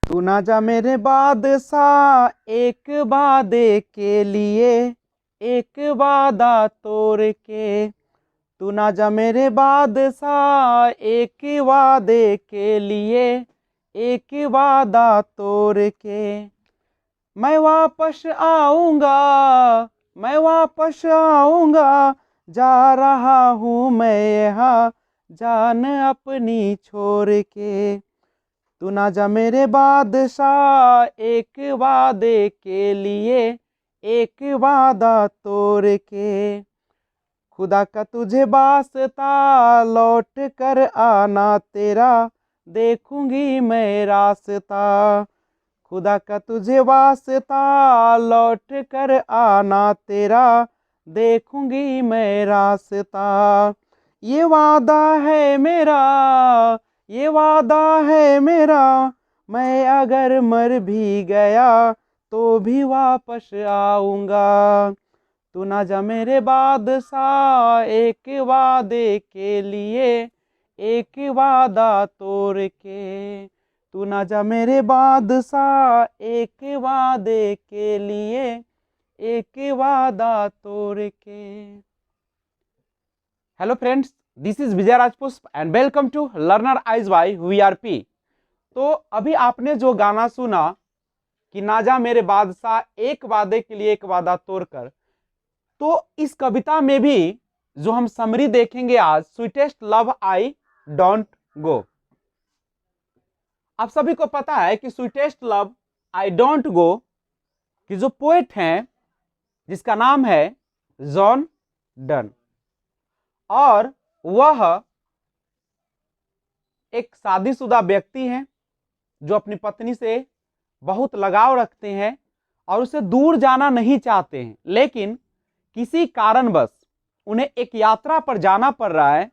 तू ना जा मेरे बादशाह एक वादे के लिए, एक वादा तोड़ के। तू ना जा मेरे बादशाह एक वादे के लिए, एक वादा तोड़ के। मैं वापस आऊंगा, मैं वापस आऊंगा, जा रहा हूँ मैं यहाँ जान अपनी छोड़ के। तू ना जा मेरे बादशाह एक वादे के लिए, एक वादा तोड़ के। खुदा का तुझे वास्ता लौट कर आना तेरा, देखूंगी मैं रास्ता। खुदा का तुझे वास्ता लौट कर आना तेरा, देखूंगी मैं रास्ता। ये वादा है मेरा, ये वादा है मेरा, मैं अगर मर भी गया तो भी वापस आऊंगा। तू ना जा मेरे बादशाह एक वादे के लिए, एक वादा तोड़ के। तू ना जा मेरे बादशाह एक वादे के लिए, एक वादा तोड़ के। Hello friends, this is Vijay Rajpushp and welcome to learner eyes by VRP. तो अभी आपने जो गाना सुना कि ना जा मेरे बादशाह एक वादे के लिए, एक वादा तोड़कर, तो इस कविता में भी जो हम समरी देखेंगे आज, sweetest love I don't go. आप सभी को पता है कि sweetest love I don't go कि जो पोएट हैं जिसका नाम है जॉन डन, और वह एक शादीशुदा व्यक्ति हैं जो अपनी पत्नी से बहुत लगाव रखते हैं और उसे दूर जाना नहीं चाहते हैं, लेकिन किसी कारणवश उन्हें एक यात्रा पर जाना पड़ रहा है।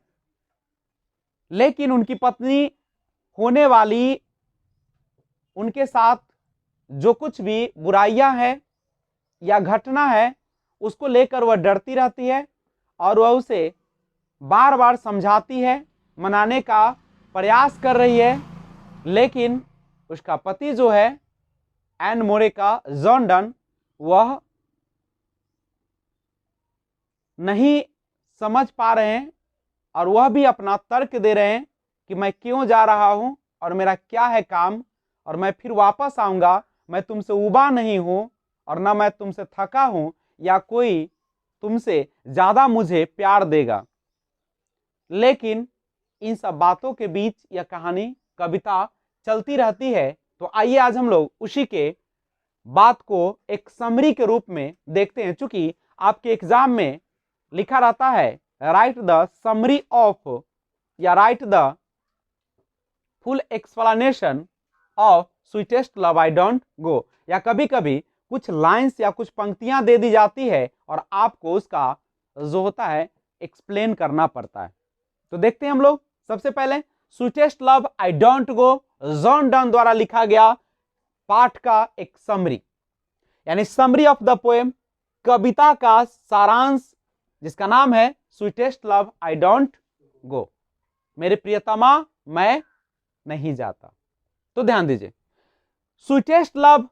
लेकिन उनकी पत्नी होने वाली उनके साथ जो कुछ भी बुराइयां हैं या घटना है उसको लेकर वह डरती रहती है और वह उसे बार बार समझाती है, मनाने का प्रयास कर रही है। लेकिन उसका पति जो है एन मोरे का जॉन डन, वह नहीं समझ पा रहे हैं और वह भी अपना तर्क दे रहे हैं कि मैं क्यों जा रहा हूं और मेरा क्या है काम, और मैं फिर वापस आऊंगा। मैं तुमसे उबा नहीं हूं और ना मैं तुमसे थका हूं या कोई तुमसे ज्यादा मुझे प्यार देगा। लेकिन इन सब बातों के बीच यह कहानी, कविता चलती रहती है। तो आइए आज हम लोग उसी के बात को एक समरी के रूप में देखते हैं। चूंकि आपके एग्जाम में लिखा रहता है राइट द समरी ऑफ या right the full explanation of sweetest love I don't go, या कभी कभी कुछ लाइंस या कुछ पंक्तियां दे दी जाती है और आपको उसका जो होता है एक्सप्लेन करना पड़ता है। तो देखते हैं हम लोग। सबसे पहले sweetest love I don't go John Donne द्वारा लिखा गया पाठ का एक समरी, यानी समरी ऑफ द पोएम, कविता का सारांश, जिसका नाम है sweetest love I don't go, मेरे प्रियतमा मैं नहीं जाता। तो ध्यान दीजिए, sweetest love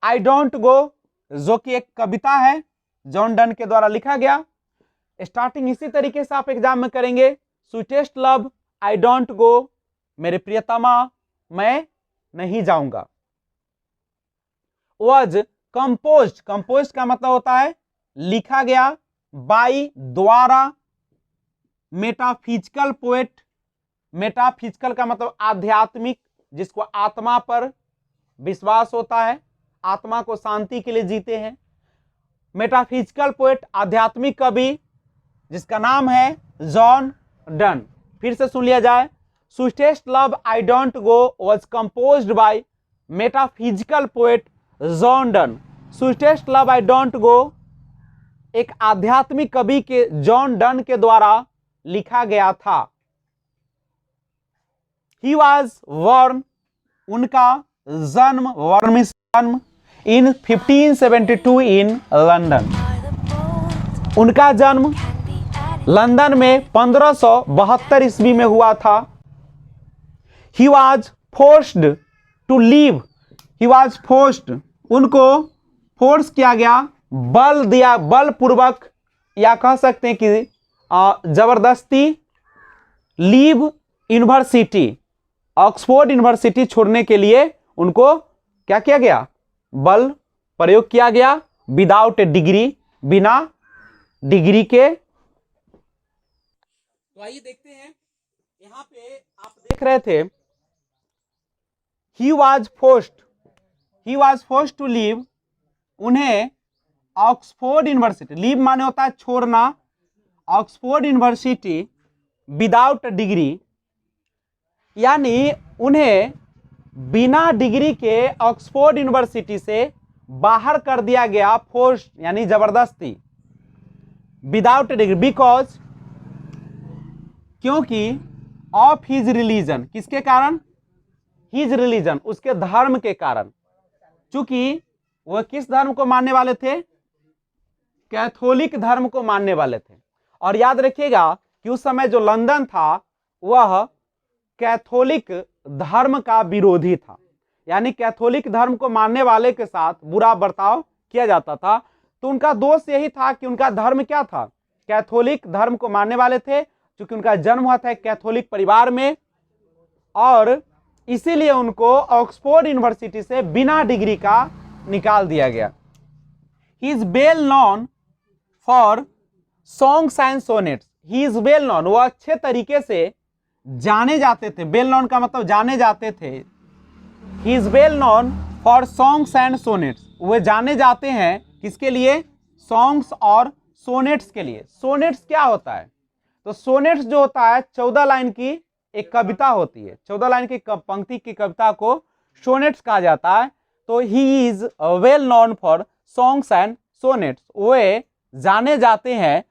I don't go जो कि एक कविता है जॉन डन के द्वारा लिखा गया। स्टार्टिंग इसी तरीके से आप एग्जाम में करेंगे, sweetest love I don't go, मेरे प्रियतमा मैं नहीं जाऊंगा। वाज कंपोज्ड, कंपोज्ड का मतलब होता है लिखा गया, बाई द्वारा, मेटाफिजिकल पोएट, मेटाफिजिकल का मतलब आध्यात्मिक, जिसको आत्मा पर विश्वास होता है, आत्मा को शांति के लिए जीते हैं। मेटाफिजिकल पोएट, आध्यात्मिक कवि, जिसका नाम है जॉन डन। फिर से सुन लिया जाए, sweetest love I don't go was composed bye metaphysical poet John Donne. Sweetest love I don't go एक आध्यात्मिक कवि के जॉन डन के द्वारा लिखा गया था। ही वॉज बॉर्न, उनका जन्म इन 1572 इन लंदन। उनका जन्म लंदन में 1572 ईस्वी में हुआ था। He was forced to leave, he was forced, उनको फोर्स किया गया, बल दिया, बलपूर्वक, या कह सकते हैं कि जबरदस्ती, लीव यूनिवर्सिटी, ऑक्सफोर्ड यूनिवर्सिटी छोड़ने के लिए उनको क्या किया गया, बल प्रयोग किया गया, विदाउट ए डिग्री, बिना डिग्री के। तो आइए देखते हैं, यहां पे आप देख रहे थे he was forced to leave, उन्हें ऑक्सफोर्ड यूनिवर्सिटी, लीव माने होता है छोड़ना, ऑक्सफोर्ड यूनिवर्सिटी विदाउट डिग्री, यानी उन्हें बिना डिग्री के ऑक्सफोर्ड यूनिवर्सिटी से बाहर कर दिया गया, फोर्स यानी जबरदस्ती, विदाउट डिग्री, बिकॉज, क्योंकि ऑफ हिज रिलीजन, किसके कारण, हिज रिलीजन, उसके धर्म के कारण, चूंकि वह किस धर्म को मानने वाले थे, कैथोलिक धर्म को मानने वाले थे। और याद रखिएगा कि उस समय जो लंदन था वह कैथोलिक धर्म का विरोधी था, यानी कैथोलिक धर्म को मानने वाले के साथ बुरा बर्ताव किया जाता था। तो उनका दोष यही था कि उनका धर्म क्या था, कैथोलिक धर्म को मानने वाले थे, क्योंकि उनका जन्म हुआ था कैथोलिक परिवार में, और इसीलिए उनको ऑक्सफोर्ड यूनिवर्सिटी से बिना डिग्री का निकाल दिया गया। ही is well known for songs and sonnets, he is well known, वो अच्छे तरीके से जाने जाते थे, वेल नोन का मतलब जाने जाते थे, he is well known for songs and sonnets, वे जाने जाते हैं किसके लिए, सॉन्ग्स और सोनेट्स के लिए। सोनेट्स क्या होता है, तो सोनेट्स जो होता है 14 लाइन की एक कविता होती है, 14 लाइन की पंक्ति की कविता को सोनेट्स कहा जाता है। तो he is well known for songs and sonnets, वे जाने जाते हैं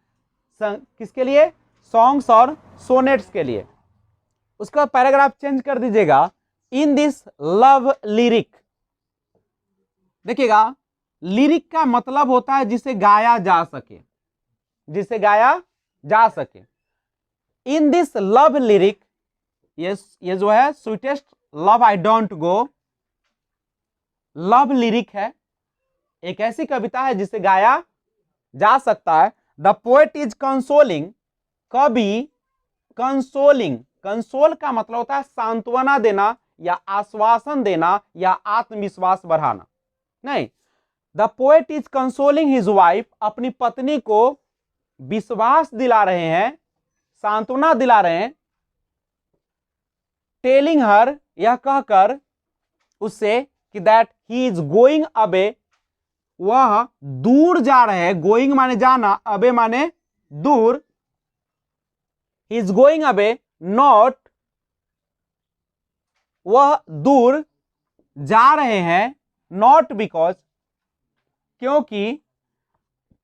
किसके लिए, सॉन्ग्स और सोनेट्स के लिए। उसका पैराग्राफ चेंज कर दीजिएगा, इन दिस लव लिरिक, देखिएगा लिरिक का मतलब होता है जिसे गाया जा सके, जिसे गाया जा सके। इन दिस लव लिरिक, ये जो है sweetest love I don't go, love lyric है, एक ऐसी कविता है जिसे गाया जा सकता है। द पोएट इज कंसोलिंग, कवि कंसोलिंग, कंसोल का मतलब होता है सांत्वना देना या आश्वासन देना या आत्मविश्वास बढ़ाना, नहीं, the poet is consoling his wife, अपनी पत्नी को विश्वास दिला रहे हैं, सांत्वना दिला रहे हैं, टेलिंग हर, यह कहकर उससे कि that he is going away, वह दूर जा रहे हैं, गोइंग माने जाना, अबे माने दूर, he is going away not, वह दूर जा रहे हैं, नॉट बिकॉज, क्योंकि,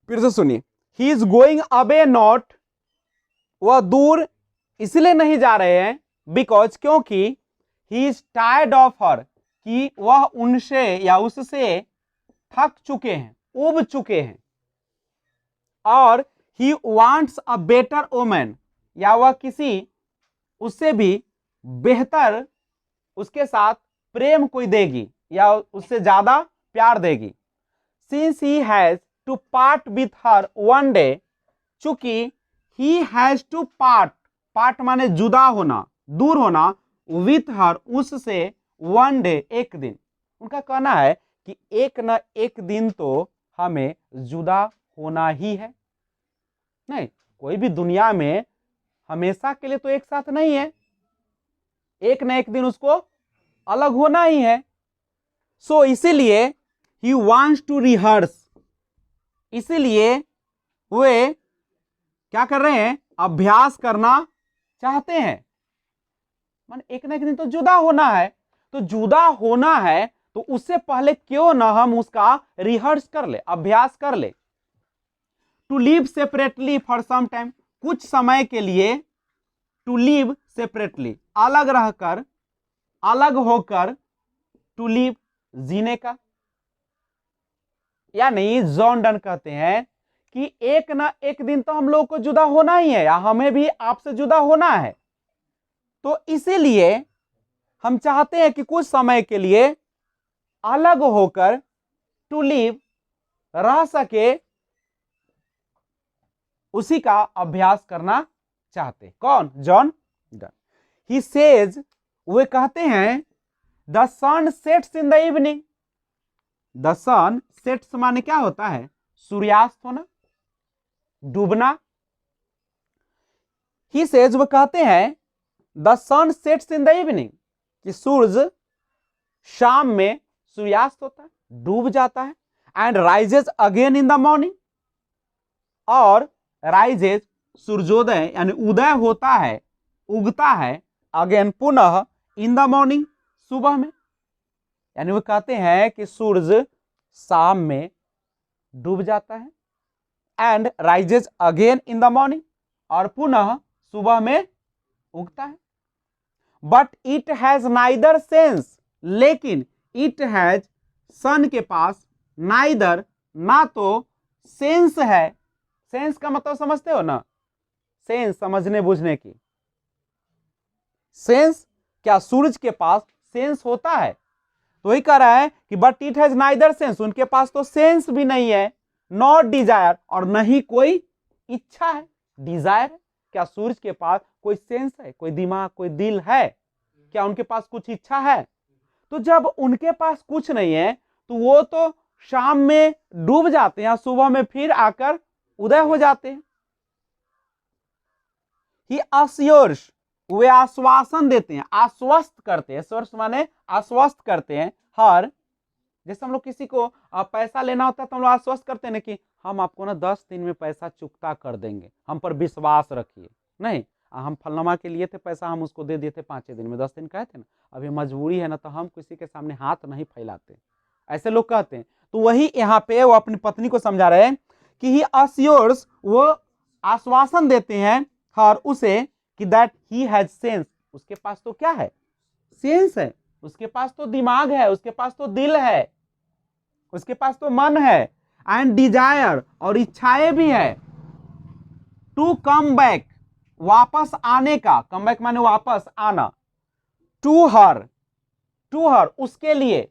फिर से सुनिए, he is going away not, वह दूर इसलिए नहीं जा रहे हैं, बिकॉज, क्योंकि, he is tired of her, कि वह उनसे या उससे थक चुके हैं, उब चुके हैं, और he wants a better woman, या वह किसी उससे भी बेहतर उसके साथ प्रेम कोई देगी या उससे ज्यादा प्यार देगी। Since he has to part with her one day, चूंकि he has to part, part माने जुदा होना, दूर होना, विथ हर उससे, वन डे एक दिन, उनका कहना है कि एक न एक दिन तो हमें जुदा होना ही है, नहीं, कोई भी दुनिया में हमेशा के लिए तो एक साथ नहीं है, एक न एक दिन उसको अलग होना ही है। सो इसीलिए ही वांट्स टू रिहर्स, इसीलिए वे क्या कर रहे हैं, अभ्यास करना चाहते हैं, मान एक न एक दिन तो जुदा होना है, तो जुदा होना है तो उससे पहले क्यों ना हम उसका रिहर्स कर ले, अभ्यास कर ले। To live separately for some time, कुछ समय के लिए, टू लिव सेपरेटली, अलग रहकर, अलग होकर, टू लिव जीने का, यानी जॉन डन कहते हैं कि एक ना एक दिन तो हम लोग को जुदा होना ही है, या हमें भी आपसे जुदा होना है, तो इसीलिए हम चाहते हैं कि कुछ समय के लिए अलग होकर टू लिव, रह सके, उसी का अभ्यास करना चाहते। कौन? John Donne. ही सेज, वे कहते हैं, the sun sets in the evening. The sun sets माने क्या होता है? सूर्यास्त होना, डूबना। ही सेज, वो कहते हैं, the sun sets in the evening, कि सूरज शाम में सूर्यास्त होता है, डूब जाता है। And rises again in the morning, और राइजेज सूर्योदय यानी उदय होता है, उगता है, अगेन पुनः, इन द मॉर्निंग सुबह में। यानी वो कहते हैं कि सूरज शाम में डूब जाता है, and rises again in the morning, और पुनः सुबह में उगता है। But it has neither sense, लेकिन इट हैज, सन के पास, नाइदर, ना तो सेंस है। सेंस का मतलब समझते हो ना? सेंस समझने बुझने की। सेंस, क्या सूरज के पास सेंस होता है? तो वही कह रहा है कि but it has neither sense, उनके पास तो सेंस भी नहीं है, नॉट डिजायर, और नहीं कोई इच्छा है। डिजायर है? क्या सूरज के पास कोई सेंस है, कोई दिमाग, कोई दिल है? क्या उनके पास कुछ इच्छा है? तो जब उनके पास कुछ नहीं है तो वो तो शाम में डूब जाते हैं, सुबह में फिर आकर उदय हो जाते हैं। ही अस्योर्स, वे आश्वासन देते हैं, आश्वस्त करते हैं। स्वर्स माने आश्वस्त करते हैं। हर, जैसे हम लोग किसी को पैसा लेना होता है तो हम लोग आश्वस्त करते हैं ना कि हम आपको ना 10 दिन में पैसा चुकता कर देंगे, हम पर विश्वास रखिए। नहीं, हम फलनमा के लिए थे पैसा, हम उसको दे दिए थे 5 दिन में, 10 दिन कहे थे ना, अभी मजबूरी है ना, तो हम किसी के सामने हाथ नहीं फैलाते, ऐसे लोग कहते हैं। तो वही यहाँ पे वो अपनी पत्नी को समझा रहे हैं कि ही अस्योर्स, वो आश्वासन देते हैं हर, उसे, कि दैट ही हैज सेंस, उसके पास तो क्या है? सेंस है, उसके पास तो दिमाग है, उसके पास तो दिल है, उसके पास तो मन है। एंड डिजायर, और इच्छाएं भी है। टू कम बैक, वापस आने का, कम बैक माने वापस आना। टू हर, टू हर, उसके लिए।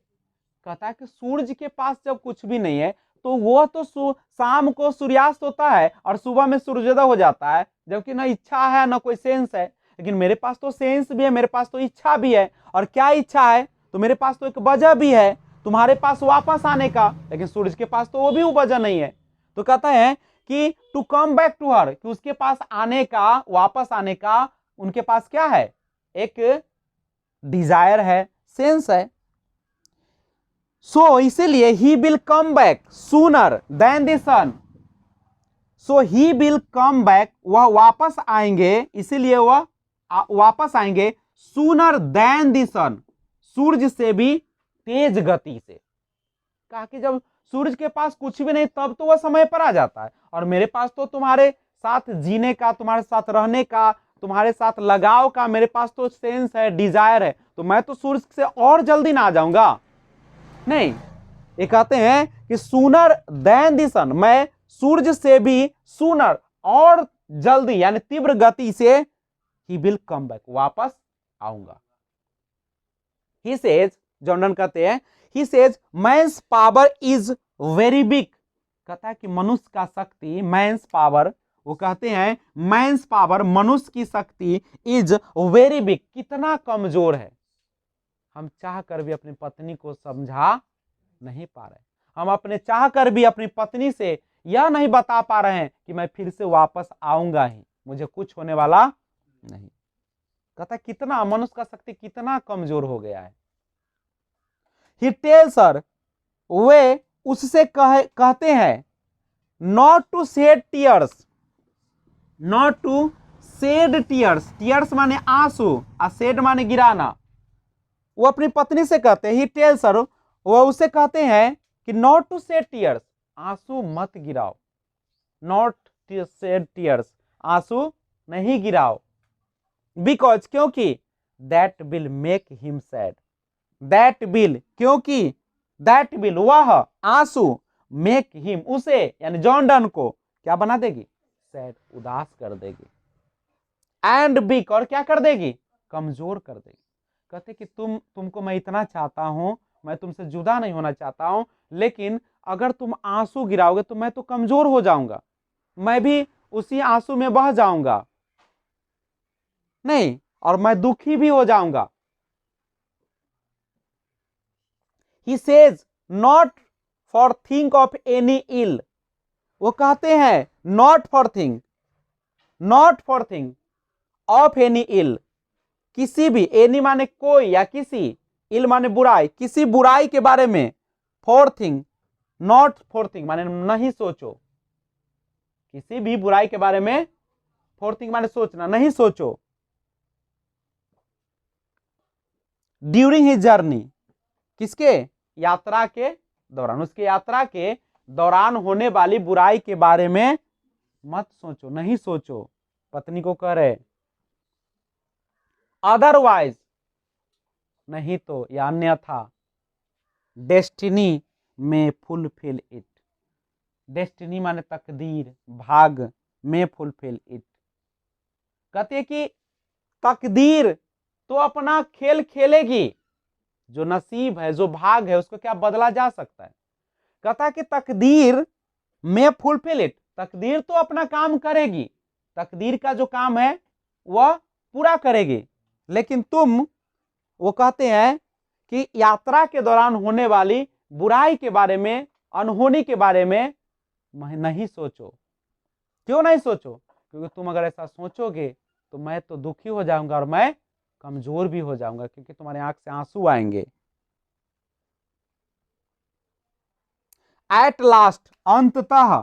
कहता है कि सूरज के पास जब कुछ भी नहीं है तो वो तो शाम को सूर्यास्त होता है और सुबह में सूर्योदय हो जाता है, जबकि ना इच्छा है ना कोई सेंस है। लेकिन मेरे पास तो सेंस भी है, मेरे पास तो इच्छा भी है। और क्या इच्छा है? तो मेरे पास तो एक वजह भी है, तुम्हारे पास वापस आने का, लेकिन सूरज के पास तो वो भी वजह नहीं है। तो कहता है कि to come back to her, कि उसके पास आने का, वापस आने का उनके पास क्या है? एक डिजायर है, सेंस है। सो इसीलिए he will come back sooner than the sun. So he will come back, वह वापस आएंगे, इसीलिए वह वापस आएंगे, सूनर देन द सन, सूरज से भी तेज गति से। कहा कि जब सूरज के पास कुछ भी नहीं तब तो वह समय पर आ जाता है, और मेरे पास तो तुम्हारे साथ जीने का, तुम्हारे साथ रहने का, तुम्हारे साथ लगाव का मेरे पास तो सेंस है, डिजायर है, तो मैं तो सूरज से और जल्दी ना आ जाऊंगा। नहीं, ये कहते हैं कि सूनर देन द सन, मैं सूरज से भी सूनर, और जल्दी यानी तीव्र गति से, ही विल कम बैक, वापस आऊंगा। ही सेज, जॉन डन कहते हैं, he says man's power is very big. कहता है कि मनुष्य का शक्ति, मैन्स पावर, वो कहते हैं मैन्स पावर, मनुष्य की शक्ति, इज वेरी बिग, कितना कमजोर है। हम चाह कर भी अपनी पत्नी को समझा नहीं पा रहे, हम अपने चाह कर भी अपनी पत्नी से यह नहीं बता पा रहे हैं कि मैं फिर से वापस आऊंगा ही, मुझे कुछ होने वाला नहीं। कहता कितना मनुष्य का शक्ति कितना कमजोर हो गया है। ही टेल्स हर, वे उससे कहते हैं, not to shed tears, not to shed tears, tears माने आंसू, और शेड माने गिराना। वो अपनी पत्नी से कहते हैं, ही टेल्स हर, वो उसे कहते हैं कि नॉट टू शेड टीयर्स, आंसू मत गिराओ, नॉट टू शेड टीयर्स, आंसू नहीं गिराओ। बिकॉज, क्योंकि, that will make him sad, that will, क्योंकि, दैट विल, वह आंसू, मेक हिम, उसे यानी जॉन डन को क्या बना देगी? सैड, उदास कर देगी। एंड बिक, और क्या कर देगी? कमजोर कर देगी। कहते कि तुमको मैं इतना चाहता हूं, मैं तुमसे जुदा नहीं होना चाहता हूं, लेकिन अगर तुम आंसू गिराओगे तो मैं तो कमजोर हो जाऊंगा, मैं भी उसी आंसू में बह जाऊंगा, नहीं, और मैं दुखी भी हो जाऊंगा। He says not for think of any ill, वो कहते हैं not for think, not for think of any ill, किसी भी, एनी माने कोई या किसी, इल माने बुराई, किसी बुराई के बारे में, for thing, not for thing माने नहीं सोचो, किसी भी बुराई के बारे में, फॉर थिंग माने सोचना, नहीं सोचो। ड्यूरिंग हिज जर्नी, किसके, यात्रा के दौरान, उसके यात्रा के दौरान होने वाली बुराई के बारे में मत सोचो, नहीं सोचो, पत्नी को कह रहे। अदरवाइज, नहीं तो या अन्यथा, डेस्टिनी में फुलफिल इट, डेस्टिनी माने तकदीर, भाग, में फुलफिल इट, कहते कि तकदीर तो अपना खेल खेलेगी, जो नसीब है, जो भाग है, उसको क्या बदला जा सकता है। कहता कि तकदीर में फुलफिल इट, तकदीर तो अपना काम करेगी, तकदीर का जो काम है वह पूरा करेगी, लेकिन तुम, वो कहते हैं कि यात्रा के दौरान होने वाली बुराई के बारे में, अनहोनी के बारे में नहीं सोचो। क्यों नहीं सोचो, क्योंकि तुम अगर ऐसा सोचोगे तो मैं तो दुखी हो जाऊंगा और मैं कमजोर भी हो जाऊंगा, क्योंकि तुम्हारे आंख से आंसू आएंगे। एट लास्ट, अंततः,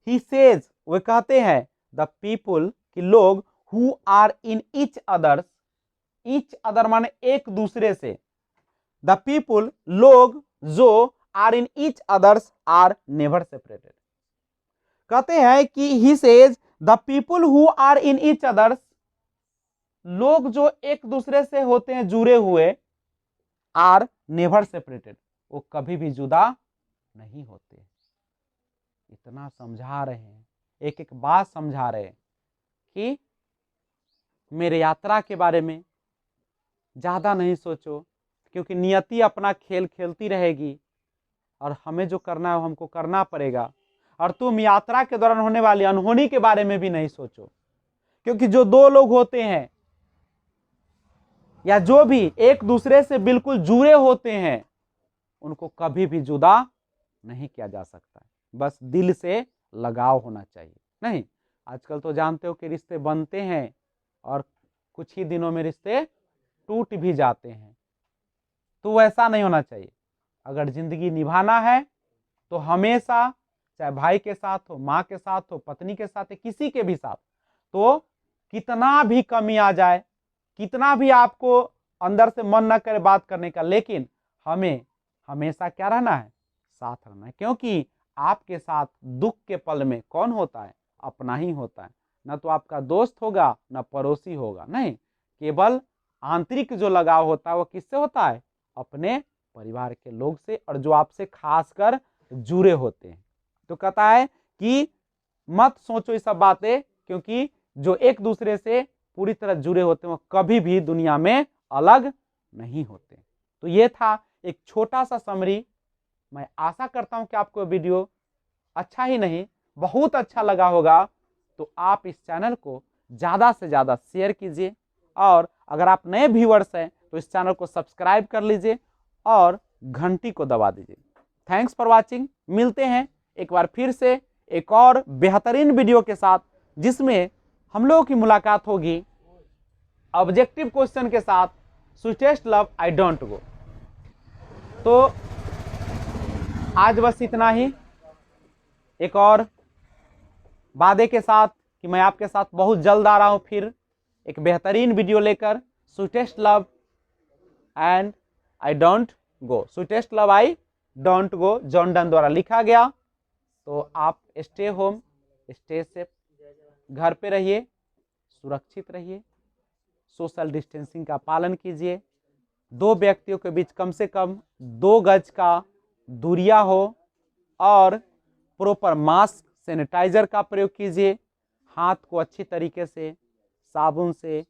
ही सेज, वे कहते हैं, द पीपुल, कि लोग, who are in each others, each other माने एक दूसरे से, द पीपुल, लोग जो, are in each others are never separated, कहते हैं कि he says the people who are in each others, लोग जो एक दूसरे से होते हैं जुड़े हुए, आर नेवर सेपरेटेड, वो कभी भी जुदा नहीं होते। इतना समझा रहे हैं, एक एक बात समझा रहे हैं कि मेरे यात्रा के बारे में ज्यादा नहीं सोचो, क्योंकि नियति अपना खेल खेलती रहेगी और हमें जो करना है हमको करना पड़ेगा। और तुम यात्रा के दौरान होने वाली अनहोनी के बारे में भी नहीं सोचो, क्योंकि जो दो लोग होते हैं या जो भी एक दूसरे से बिल्कुल जुड़े होते हैं, उनको कभी भी जुदा नहीं किया जा सकता है, बस दिल से लगाव होना चाहिए। नहीं, आजकल तो जानते हो कि रिश्ते बनते हैं और कुछ ही दिनों में रिश्ते टूट भी जाते हैं, तो वैसा नहीं होना चाहिए। अगर जिंदगी निभाना है तो हमेशा, चाहे भाई के साथ हो, माँ के साथ हो, पत्नी के साथ हो, किसी के भी साथ, तो कितना भी कमी आ जाए, कितना भी आपको अंदर से मन न करे बात करने का, लेकिन हमें हमेशा क्या रहना है, साथ रहना है, क्योंकि आपके साथ दुख के पल में कौन होता है, अपना ही होता है, न तो आपका दोस्त होगा न पड़ोसी होगा, नहीं, केवल आंतरिक जो लगाव होता है वो किससे होता है, अपने परिवार के लोग से, और जो आपसे खासकर जुड़े होते हैं। तो कहता है कि मत सोचो ये सब बातें, क्योंकि जो एक दूसरे से पूरी तरह जुड़े होते हैं वो कभी भी दुनिया में अलग नहीं होते। तो ये था एक छोटा सा समरी। मैं आशा करता हूं कि आपको वीडियो अच्छा ही नहीं बहुत अच्छा लगा होगा। तो आप इस चैनल को ज़्यादा से ज़्यादा शेयर कीजिए, और अगर आप नए व्यूअर्स हैं तो इस चैनल को सब्सक्राइब कर लीजिए और घंटी को दबा दीजिए। Thanks for watching. मिलते हैं एक बार फिर से एक और बेहतरीन वीडियो के साथ, जिसमें हम लोगों की मुलाकात होगी ऑब्जेक्टिव क्वेश्चन के साथ, sweetest love I don't go. तो आज बस इतना ही, एक और वादे के साथ कि मैं आपके साथ बहुत जल्द आ रहा हूं फिर एक बेहतरीन वीडियो लेकर। Sweetest love and I don't go, sweetest love I don't go John Donne द्वारा लिखा गया। तो आप स्टे होम, स्टे सेफ, घर पे रहिए, सुरक्षित रहिए, सोशल डिस्टेंसिंग का पालन कीजिए, 2 व्यक्तियों के बीच कम से कम 2 गज का दूरिया हो, और प्रॉपर मास्क सैनिटाइजर का प्रयोग कीजिए, हाथ को अच्छी तरीके से साबुन से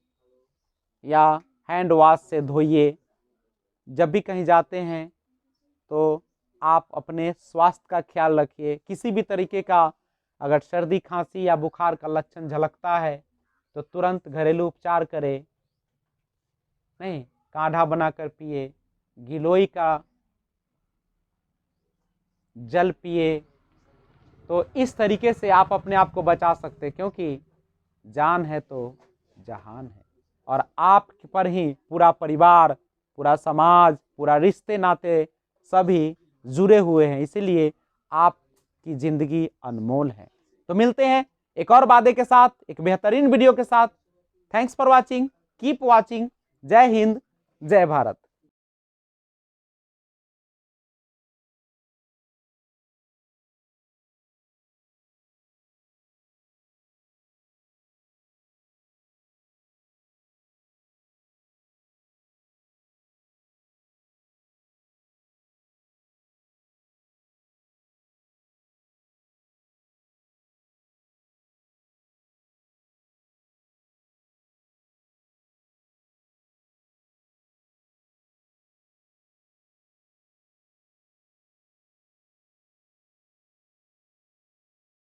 या हैंड वॉश से धोइए। जब भी कहीं जाते हैं तो आप अपने स्वास्थ्य का ख्याल रखिए। किसी भी तरीके का अगर सर्दी खांसी या बुखार का लक्षण झलकता है तो तुरंत घरेलू उपचार करें, नहीं काढ़ा बनाकर पिए, गिलोय का जल पिए। तो इस तरीके से आप अपने आप को बचा सकते हैं, क्योंकि जान है तो जहान है, और आप पर ही पूरा परिवार, पूरा समाज, पूरा रिश्ते नाते सभी जुड़े हुए हैं, इसीलिए आपकी जिंदगी अनमोल है। तो मिलते हैं एक और वादे के साथ, एक बेहतरीन वीडियो के साथ। Thanks for watching, keep watching. जय हिंद, जय भारत।